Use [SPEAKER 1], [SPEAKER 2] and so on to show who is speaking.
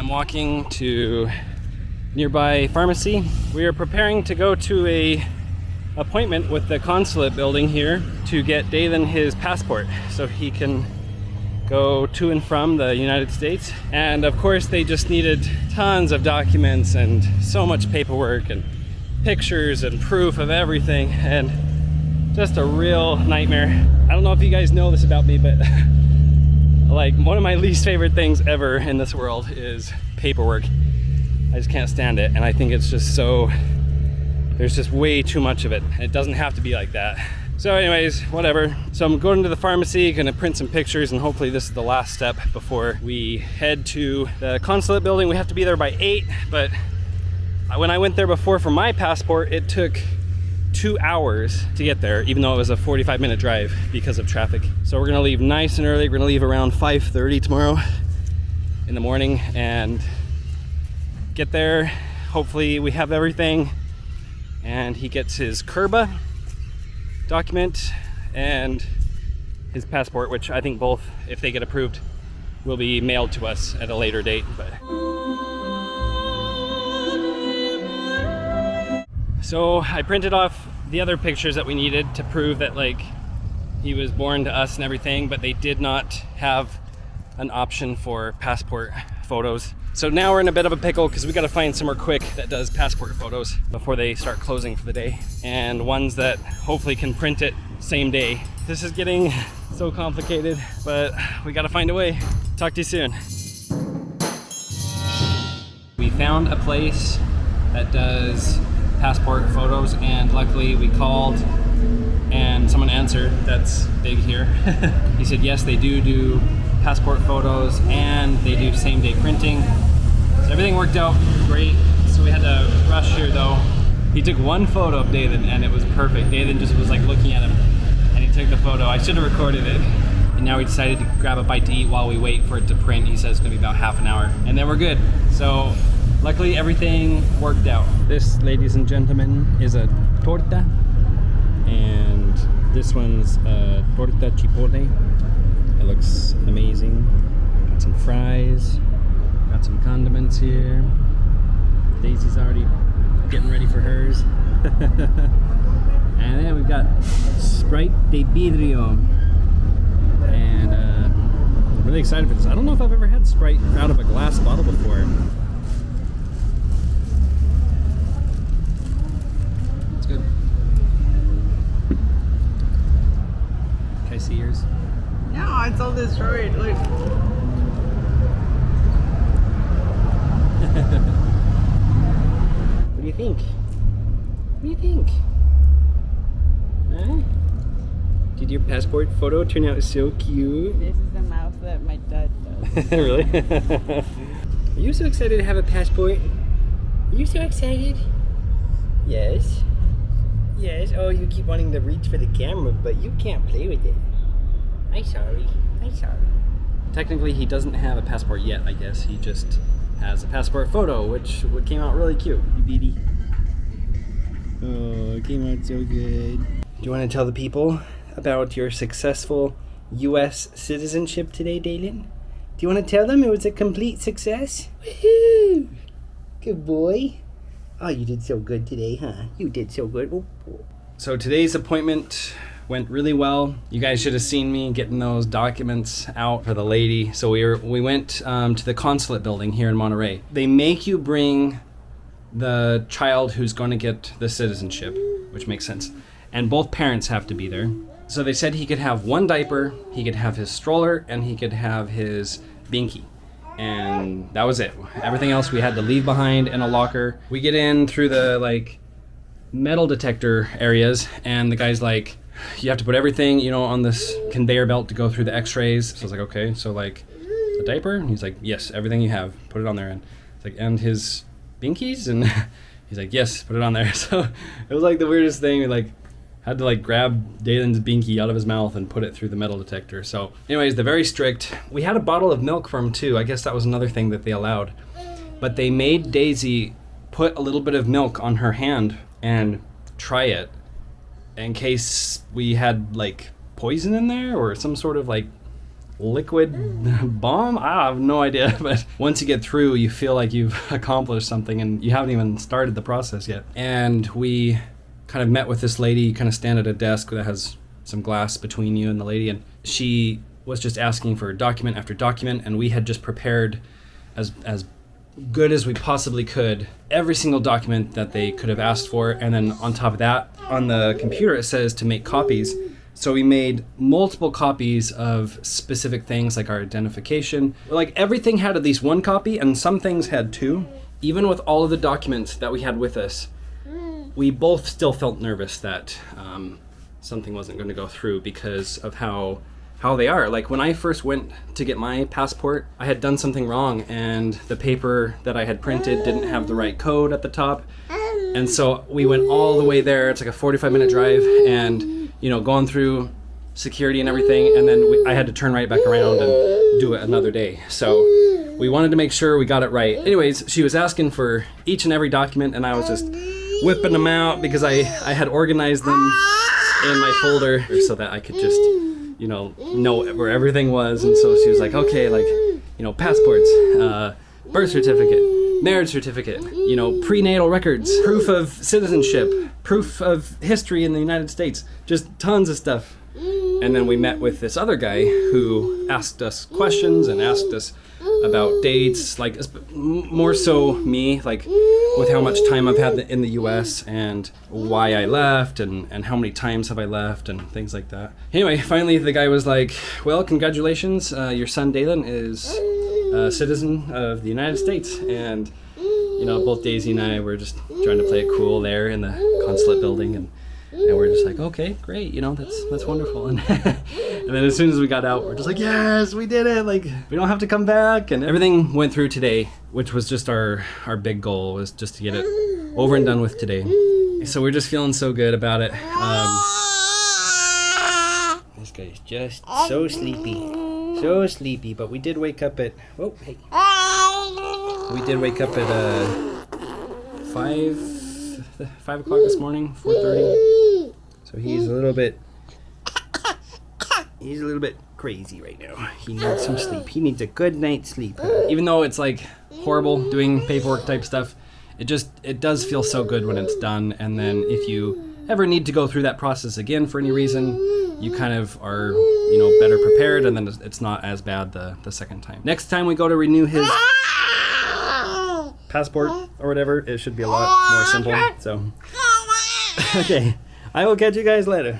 [SPEAKER 1] am walking to nearby pharmacy. We are preparing to go to a appointment with the consulate building here to get Daylen his passport so he can go to and from the United States. And of course they just needed tons of documents and so much paperwork and pictures and proof of everything, and just a real nightmare. I don't know if you guys know this about me, but like one of my least favorite things ever in this world is paperwork. I just can't stand it, and I think it's just so, there's just way too much of it. It doesn't have to be like that. So anyways, whatever. So I'm going to the pharmacy, gonna print some pictures, and hopefully this is the last step before we head to the consulate building. We have to be there by 8, but when I went there before for my passport, it took 2 hours to get there, even though it was a 45-minute drive because of traffic. So we're gonna leave nice and early. We're gonna leave around 5:30 tomorrow in the morning and get there. Hopefully we have everything, and he gets his CRBA document and his passport, which I think both, if they get approved, will be mailed to us at a later date. So I printed off the other pictures that we needed to prove that like he was born to us and everything, but they did not have an option for passport photos. So now we're in a bit of a pickle because we got to find somewhere quick that does passport photos before they start closing for the day, and ones that hopefully can print it same day. This is getting so complicated, but we got to find a way. Talk to you soon. We found a place that does passport photos, and luckily we called and someone answered. That's big here. He said yes, they do passport photos and they do same day printing. So everything worked out great. So we had to rush here though. He took one photo of Daylen and it was perfect. Daylen just was like looking at him and he took the photo. I should have recorded it. And now we decided to grab a bite to eat while we wait for it to print. He says it's gonna be about half an hour and then we're good. So luckily everything worked out. This, ladies and gentlemen, is a torta, and this one's a torta chipotle. It looks amazing. Got some fries, got some condiments here. Daisy's already getting ready for hers. And then we've got Sprite de Vidrio. And I'm really excited for this. I don't know if I've ever had Sprite out of a glass bottle before. It's good. Can I see yours?
[SPEAKER 2] No, it's all destroyed. Look.
[SPEAKER 1] What do you think? What do you think? Huh? Did your passport photo turn out so cute?
[SPEAKER 2] This is the mouth that my dad does.
[SPEAKER 1] Really? Are you so excited to have a passport? Are you so excited? Yes. Yes. Oh, you keep wanting to reach for the camera, but you can't play with it. I'm sorry. Technically, he doesn't have a passport yet, I guess. He just has a passport photo, which came out really cute. You beady. Oh, it came out so good. Do you want to tell the people about your successful U.S. citizenship today, Daylen? Do you want to tell them it was a complete success? Woohoo! Good boy. Oh, you did so good today, huh? You did so good. Oh. So today's appointment went really well. You guys should have seen me getting those documents out for the lady. So we went to the consulate building here in Monterrey. They make you bring the child who's going to get the citizenship, which makes sense. And both parents have to be there. So they said he could have one diaper, he could have his stroller, and he could have his binky. And that was it. Everything else we had to leave behind in a locker. We get in through the like metal detector areas, and the guy's like, you have to put everything, on this conveyor belt to go through the x-rays. So I was like, okay, so like a diaper? And he's like, yes, everything you have, put it on there. And it's like, and his binkies? And he's like, yes, put it on there. So it was like the weirdest thing. We like had to like grab Daylen's binky out of his mouth and put it through the metal detector. So anyways, they're very strict. We had a bottle of milk for him too. I guess that was another thing that they allowed. But they made Daisy put a little bit of milk on her hand and try it in case we had like poison in there or some sort of like liquid bomb. I have no idea, but once you get through, you feel like you've accomplished something, and you haven't even started the process yet. And we kind of met with this lady. You kind of stand at a desk that has some glass between you and the lady, and she was just asking for document after document, and we had just prepared as good as we possibly could every single document that they could have asked for. And then on top of that, on the computer it says to make copies. So we made multiple copies of specific things, like our identification. Like everything had at least one copy, and some things had two. Even with all of the documents that we had with us, we both still felt nervous that something wasn't going to go through because of how they are. Like when I first went to get my passport, I had done something wrong, and the paper that I had printed didn't have the right code at the top. And so we went all the way there. It's like a 45-minute drive, and going through security and everything, and then I had to turn right back around and do it another day. So we wanted to make sure we got it right. Anyways, she was asking for each and every document, and I was just whipping them out because I had organized them in my folder so that I could just know where everything was. And so she was like, okay, like passports, birth certificate, marriage certificate, prenatal records, proof of citizenship, proof of history in the United States, just tons of stuff. And then we met with this other guy who asked us questions and asked us about dates, like more so me, like with how much time I've had in the US and why I left and how many times have I left and things like that. Anyway, finally the guy was like, well, congratulations, your son Daylen is a citizen of the United States. And both Daisy and I were just trying to play it cool there in the consulate building, and we're just like, okay, great, that's wonderful. And and then as soon as we got out, we're just like, yes, we did it, like we don't have to come back. And everything went through today, which was just our big goal, was just to get it over and done with today. So we're just feeling so good about it. This guy's just so sleepy, but we did wake up at we did wake up at 5 o'clock this morning, 4:30. So he's a little bit crazy right now. He needs some sleep. He needs a good night's sleep. Even though it's like horrible doing paperwork type stuff, it does feel so good when it's done. And then if you ever need to go through that process again for any reason, you kind of are better prepared, and then it's not as bad the second time. Next time we go to renew his passport or whatever, it should be a lot more simple. So okay, I will catch you guys later.